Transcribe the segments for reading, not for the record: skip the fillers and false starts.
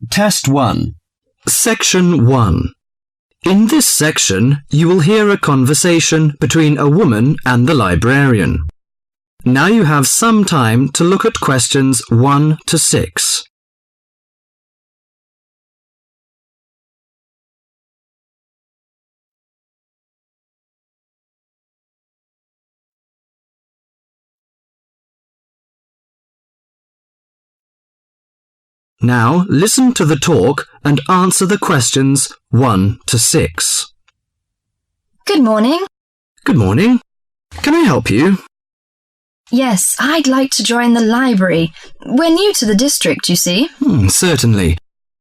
Test 1. Section 1. In this section, you will hear a conversation between a woman and the librarian. Now you have some time to look at questions 1 to 6. Now listen to the talk and answer the questions 1 to 6. Good morning. Good morning. Can I help you? Yes, I'd like to join the library. We're new to the district, you see. Certainly.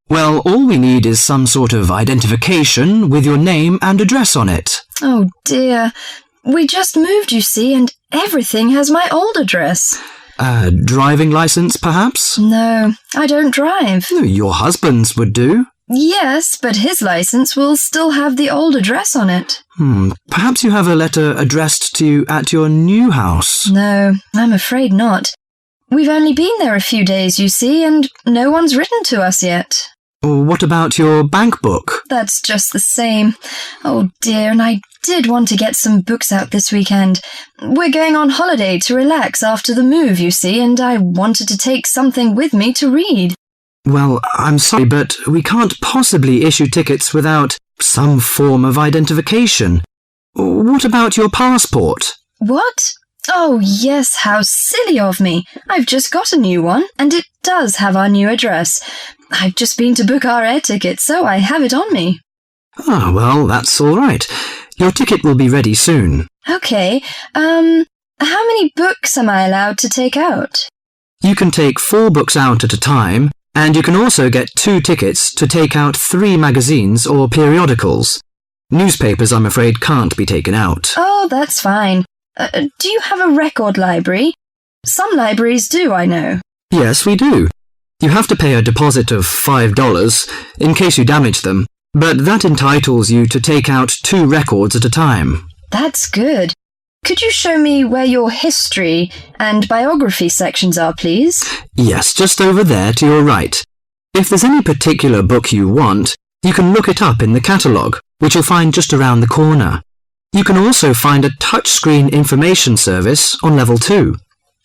Well, all we need is some sort of identification with your name and address on it. Oh dear. We just moved, you see, and everything has my old address. A driving license, perhaps? No, I don't drive. Your husband's would do. Yes, but his license will still have the old address on it. Perhaps you have a letter addressed to you at your new house. No, I'm afraid not. We've only been there a few days, you see, and no one's written to us yet. What about your bank book? That's just the same. Oh dear, and I did want to get some books out this weekend. We're going on holiday to relax after the move, you see, and I wanted to take something with me to read. Well, I'm sorry, but we can't possibly issue tickets without some form of identification. What about your passport? What? Oh yes, how silly of me. I've just got a new one, and it does have our new address. I've just been to book our air ticket, so I have it on me. Well, that's all right. Your ticket will be ready soon. Okay, how many books am I allowed to take out? You can take 4 books out at a time, and you can also get 2 tickets to take out 3 magazines or periodicals. Newspapers, I'm afraid, can't be taken out. Oh, that's fine. Do you have a record library? Some libraries do, I know. Yes, we do. You have to pay a deposit of $5 in case you damage them, but that entitles you to take out 2 records at a time. That's good. Could you show me where your history and biography sections are, please? Yes, just over there to your right. If there's any particular book you want, you can look it up in the catalogue, which you'll find just around the corner. You can also find a touchscreen information service on level 2.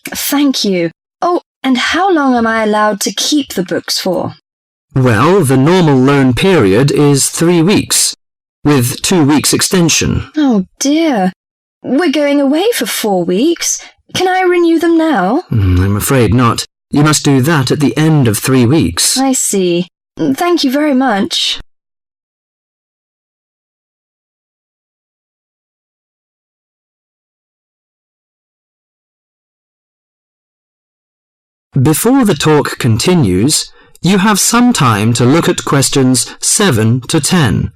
Thank you. Oh, and how long am I allowed to keep the books for? Well, the normal loan period is 3 weeks, with 2 weeks extension. Oh dear. We're going away for 4 weeks. Can I renew them now? I'm afraid not. You must do that at the end of 3 weeks. I see. Thank you very much. Before the talk continues, you have some time to look at questions 7 to 10.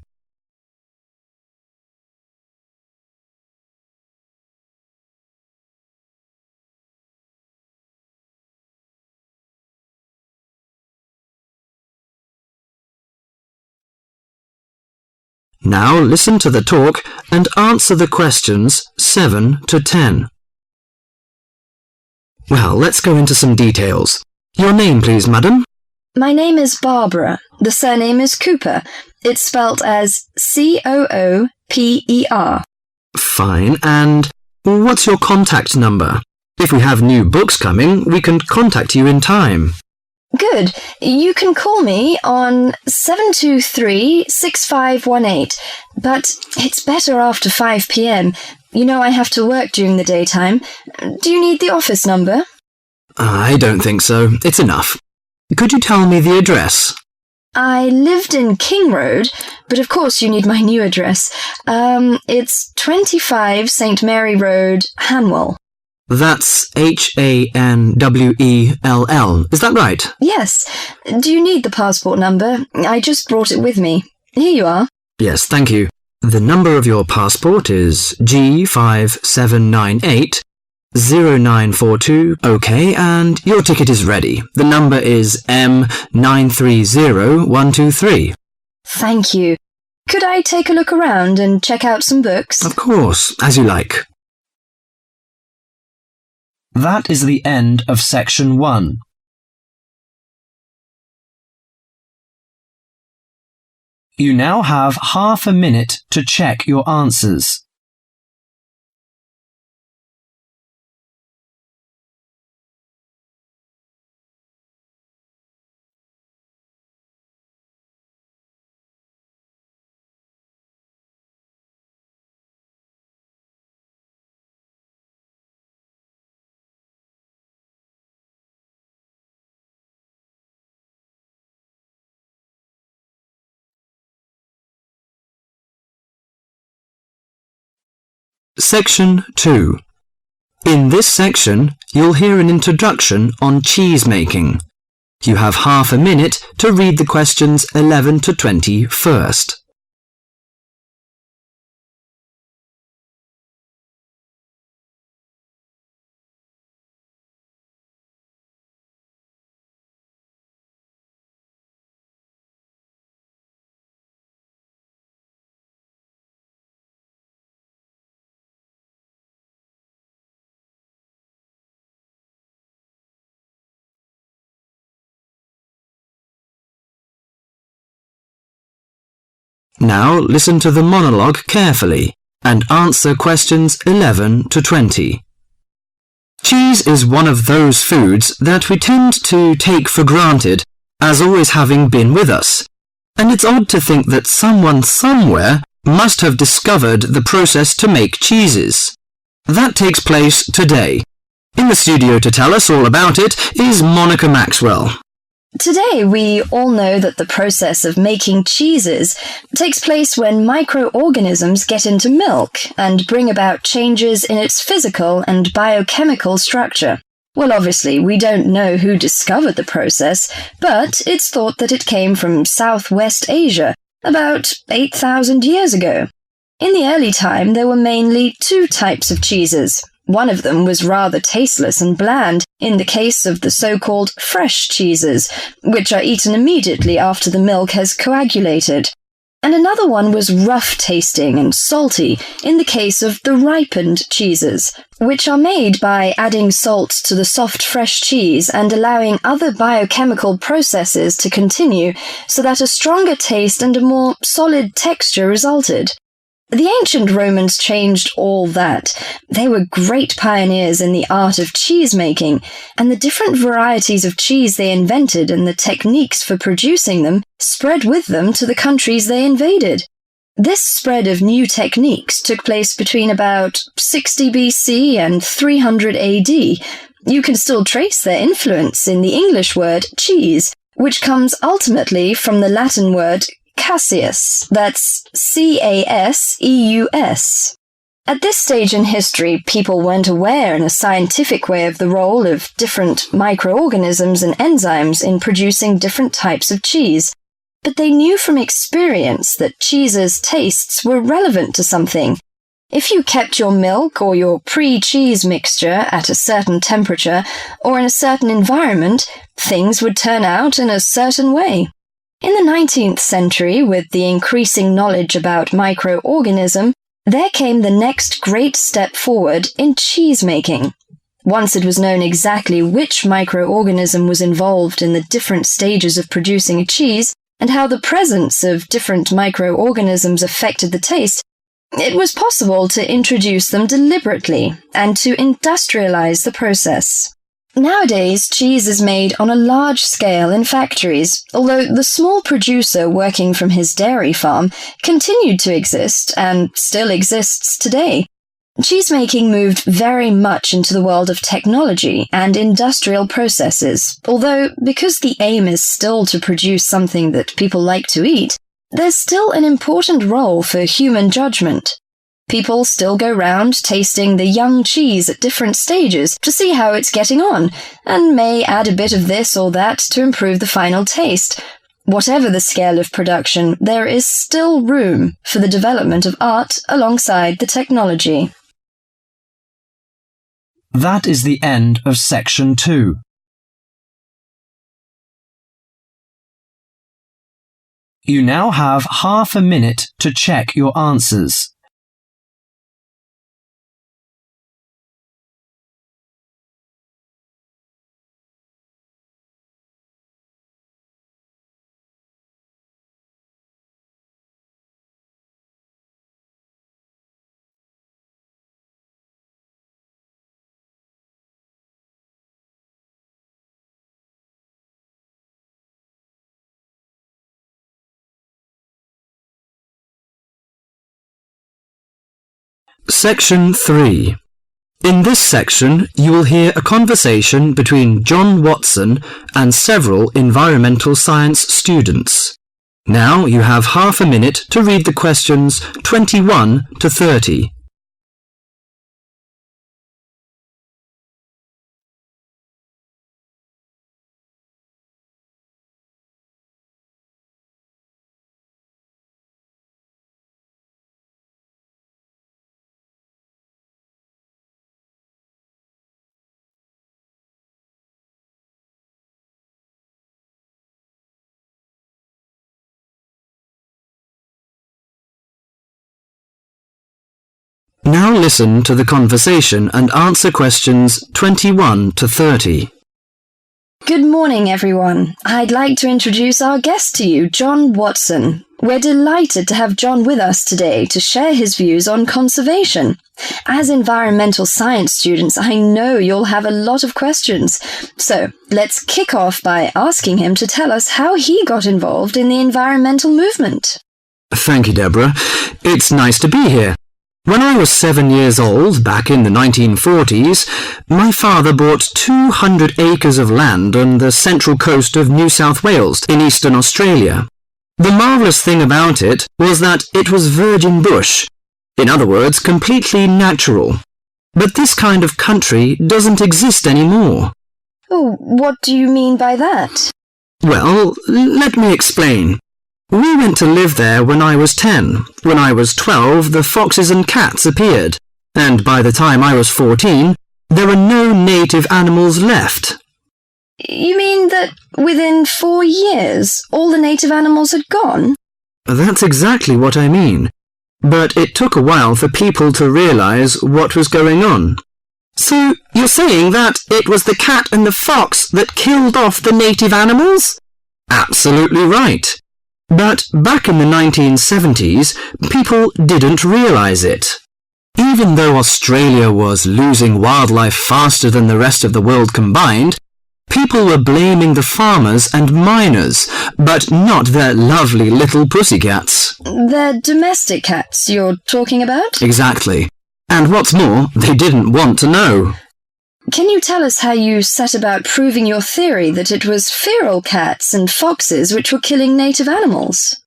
Now listen to the talk and answer the questions 7 to 10. Well, let's go into some details. Your name, please, madam? My name is Barbara. The surname is Cooper. It's spelt as Cooper. Fine. And what's your contact number? If we have new books coming, we can contact you in time. Good. You can call me on 723-6518, but it's better after 5 p.m. You know I have to work during the daytime. Do you need the office number? I don't think so. It's enough. Could you tell me the address? I lived in King Road, but of course you need my new address. It's 25 St. Mary Road, Hanwell. That's Hanwell. Is that right? Yes. Do you need the passport number? I just brought it with me. Here you are. Yes, thank you. The number of your passport is G5798-0942. OK, and your ticket is ready. The number is M930123. Thank you. Could I take a look around and check out some books? Of course, as you like. That is the end of section 1. You now have half a minute to check your answers. Section 2. In this section, you'll hear an introduction on cheese making. You have half a minute to read the questions 11 to 20 first. Now listen to the monologue carefully and answer questions 11 to 20. Cheese is one of those foods that we tend to take for granted as always having been with us, and it's odd to think that someone somewhere must have discovered the process to make cheeses. That takes place today. In the studio to tell us all about it is Monica Maxwell. Today, we all know that the process of making cheeses takes place when microorganisms get into milk and bring about changes in its physical and biochemical structure. Well, obviously, we don't know who discovered the process, but it's thought that it came from Southwest Asia about 8,000 years ago. In the early time, there were mainly two types of cheeses. One of them was rather tasteless and bland, in the case of the so-called fresh cheeses, which are eaten immediately after the milk has coagulated. And another one was rough-tasting and salty, in the case of the ripened cheeses, which are made by adding salt to the soft fresh cheese and allowing other biochemical processes to continue so that a stronger taste and a more solid texture resulted. The ancient Romans changed all that. They were great pioneers in the art of cheese making, and the different varieties of cheese they invented and the techniques for producing them spread with them to the countries they invaded. This spread of new techniques took place between about 60 BC and 300 AD. You can still trace their influence in the English word cheese, which comes ultimately from the Latin word Caseus, that's C-A-S-E-U-S. At this stage in history, people weren't aware in a scientific way of the role of different microorganisms and enzymes in producing different types of cheese, but they knew from experience that cheese's tastes were relevant to something. If you kept your milk or your pre-cheese mixture at a certain temperature or in a certain environment, things would turn out in a certain way. In the 19th century, with the increasing knowledge about microorganism, there came the next great step forward in cheese making. Once it was known exactly which microorganism was involved in the different stages of producing a cheese and how the presence of different microorganisms affected the taste, it was possible to introduce them deliberately and to industrialize the process. Nowadays, cheese is made on a large scale in factories, although the small producer working from his dairy farm continued to exist and still exists today. Cheesemaking moved very much into the world of technology and industrial processes, although because the aim is still to produce something that people like to eat, there's still an important role for human judgment. People still go round tasting the young cheese at different stages to see how it's getting on, and may add a bit of this or that to improve the final taste. Whatever the scale of production, there is still room for the development of art alongside the technology. That is the end of section 2. You now have half a minute to check your answers. Section 3. In this section, you will hear a conversation between John Watson and several environmental science students. Now you have half a minute to read the questions 21 to 30. Now listen to the conversation and answer questions 21 to 30. Good morning, everyone. I'd like to introduce our guest to you, John Watson. We're delighted to have John with us today to share his views on conservation. As environmental science students, I know you'll have a lot of questions. So let's kick off by asking him to tell us how he got involved in the environmental movement. Thank you, Deborah. It's nice to be here. When I was 7 years old, back in the 1940s, my father bought 200 acres of land on the central coast of New South Wales in eastern Australia. The marvellous thing about it was that it was virgin bush. In other words, completely natural. But this kind of country doesn't exist anymore. Oh, what do you mean by that? Well, let me explain. We went to live there when I was 10. When I was 12, the foxes and cats appeared. And by the time I was 14, there were no native animals left. You mean that within 4 years, all the native animals had gone? That's exactly what I mean. But it took a while for people to realise what was going on. So, you're saying that it was the cat and the fox that killed off the native animals? Absolutely right. But back in the 1970s, people didn't realise it. Even though Australia was losing wildlife faster than the rest of the world combined, people were blaming the farmers and miners, but not their lovely little pussycats. They're domestic cats you're talking about? Exactly. And what's more, they didn't want to know. Can you tell us how you set about proving your theory that it was feral cats and foxes which were killing native animals?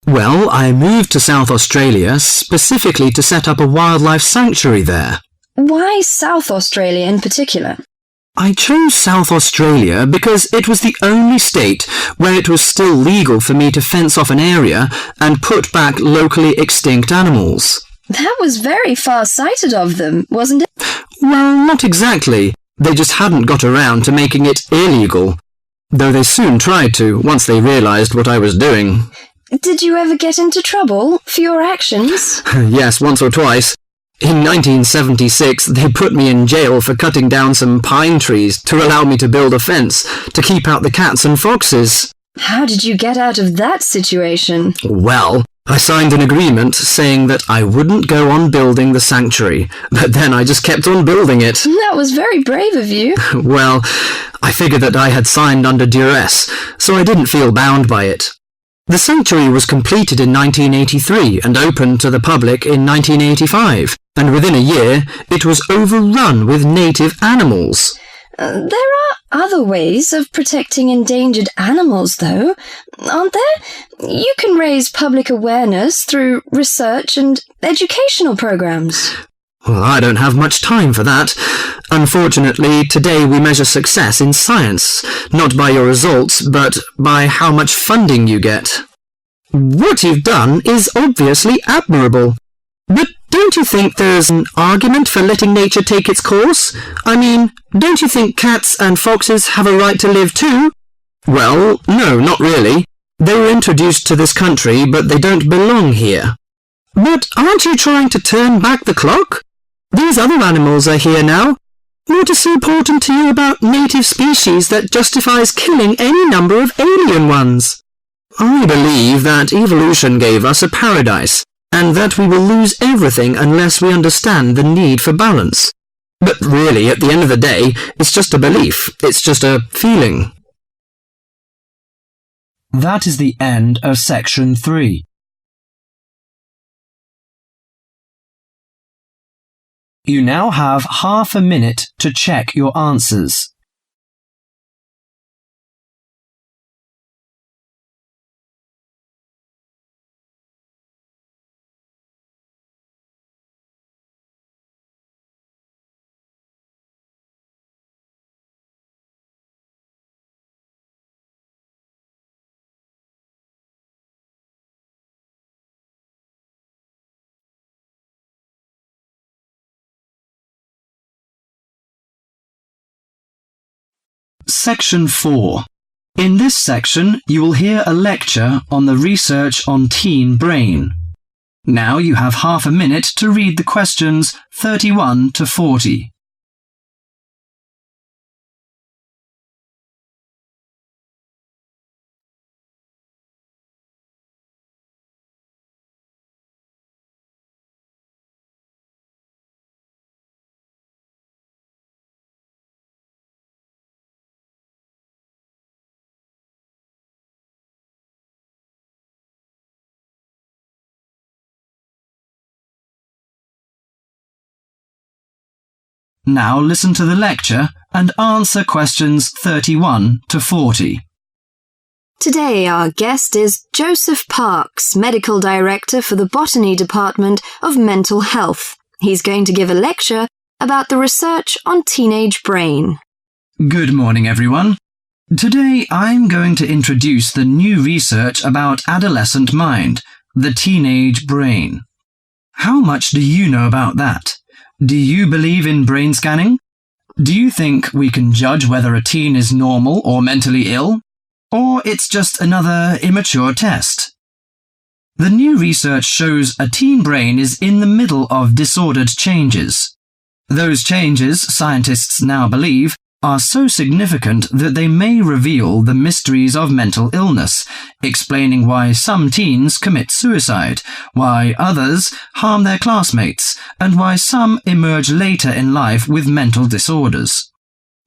Well, I moved to South Australia specifically to set up a wildlife sanctuary there. Why South Australia in particular? I chose South Australia because it was the only state where it was still legal for me to fence off an area and put back locally extinct animals. That was very far-sighted of them, wasn't it? Well, not exactly. They just hadn't got around to making it illegal. Though they soon tried to, once they realised what I was doing. Did you ever get into trouble for your actions? Yes, once or twice. In 1976, they put me in jail for cutting down some pine trees to allow me to build a fence to keep out the cats and foxes. How did you get out of that situation? Well, I signed an agreement saying that I wouldn't go on building the sanctuary, but then I just kept on building it. That was very brave of you. Well, I figured that I had signed under duress, so I didn't feel bound by it. The sanctuary was completed in 1983 and opened to the public in 1985, and within a year it was overrun with native animals. There are other ways of protecting endangered animals, though, aren't there? You can raise public awareness through research and educational programs. Well, I don't have much time for that. Unfortunately, today we measure success in science, not by your results, but by how much funding you get. What you've done is obviously admirable. But don't you think there's an argument for letting nature take its course? I mean, don't you think cats and foxes have a right to live too? Well, no, not really. They were introduced to this country, but they don't belong here. But aren't you trying to turn back the clock? These other animals are here now. What is so important to you about native species that justifies killing any number of alien ones? I believe that evolution gave us a paradise, and that we will lose everything unless we understand the need for balance. But really, at the end of the day, it's just a belief. It's just a feeling. That is the end of section 3. You now have half a minute to check your answers. Section 4. In this section, you will hear a lecture on the research on teen brain. Now you have half a minute to read the questions 31 to 40. Now listen to the lecture and answer questions 31 to 40. Today our guest is Joseph Parks, Medical Director for the Botany Department of Mental Health. He's going to give a lecture about the research on teenage brain. Good morning, everyone. Today I'm going to introduce the new research about adolescent mind, the teenage brain. How much do you know about that? Do you believe in brain scanning? Do you think we can judge whether a teen is normal or mentally ill? Or it's just another immature test? The new research shows a teen brain is in the middle of disordered changes. Those changes, scientists now believe, are so significant that they may reveal the mysteries of mental illness, explaining why some teens commit suicide, why others harm their classmates, and why some emerge later in life with mental disorders.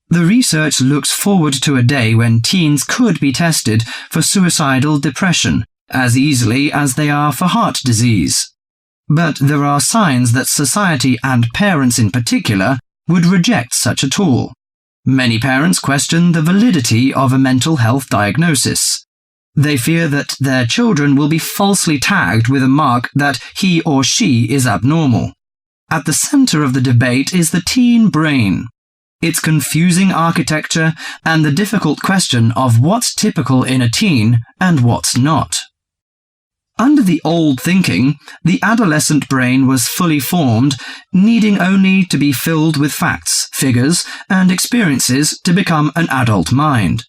The research looks forward to a day when teens could be tested for suicidal depression as easily as they are for heart disease. But there are signs that society and parents in particular would reject such a tool. Many parents question the validity of a mental health diagnosis. They fear that their children will be falsely tagged with a mark that he or she is abnormal. At the center of the debate is the teen brain, its confusing architecture, and the difficult question of what's typical in a teen and what's not. Under the old thinking, the adolescent brain was fully formed, needing only to be filled with facts, figures, and experiences to become an adult mind.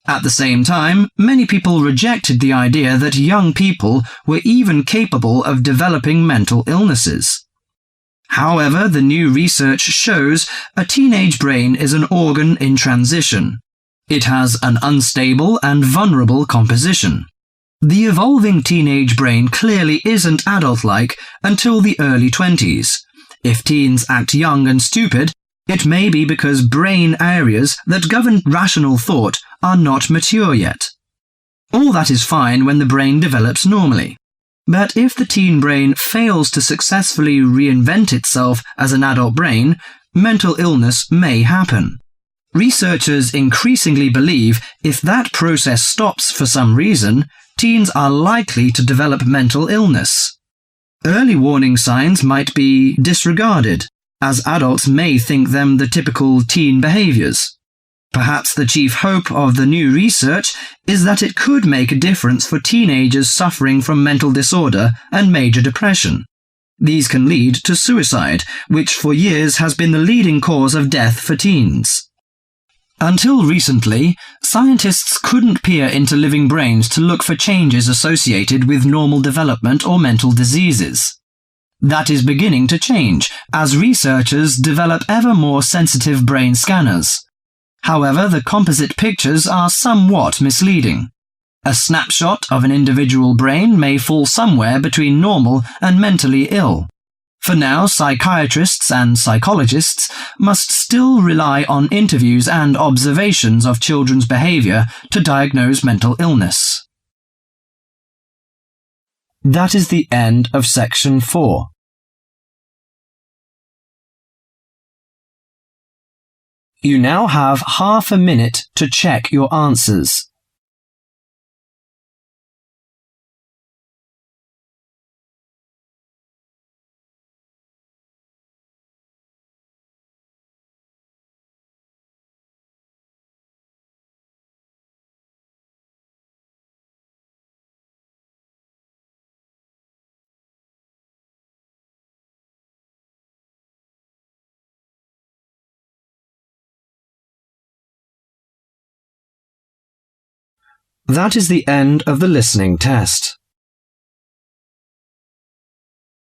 At the same time, many people rejected the idea that young people were even capable of developing mental illnesses. However, the new research shows a teenage brain is an organ in transition. It has an unstable and vulnerable composition. The evolving teenage brain clearly isn't adult-like until the early 20s. If teens act young and stupid, it may be because brain areas that govern rational thought are not mature yet. All that is fine when the brain develops normally. But if the teen brain fails to successfully reinvent itself as an adult brain, mental illness may happen. Researchers increasingly believe if that process stops for some reason, teens are likely to develop mental illness. Early warning signs might be disregarded, as adults may think them the typical teen behaviors. Perhaps the chief hope of the new research is that it could make a difference for teenagers suffering from mental disorder and major depression. These can lead to suicide, which for years has been the leading cause of death for teens. Until recently, scientists couldn't peer into living brains to look for changes associated with normal development or mental diseases. That is beginning to change as researchers develop ever more sensitive brain scanners. However, the composite pictures are somewhat misleading. A snapshot of an individual brain may fall somewhere between normal and mentally ill. For now, psychiatrists and psychologists must still rely on interviews and observations of children's behavior to diagnose mental illness. That is the end of section 4. You now have half a minute to check your answers. That is the end of the listening test.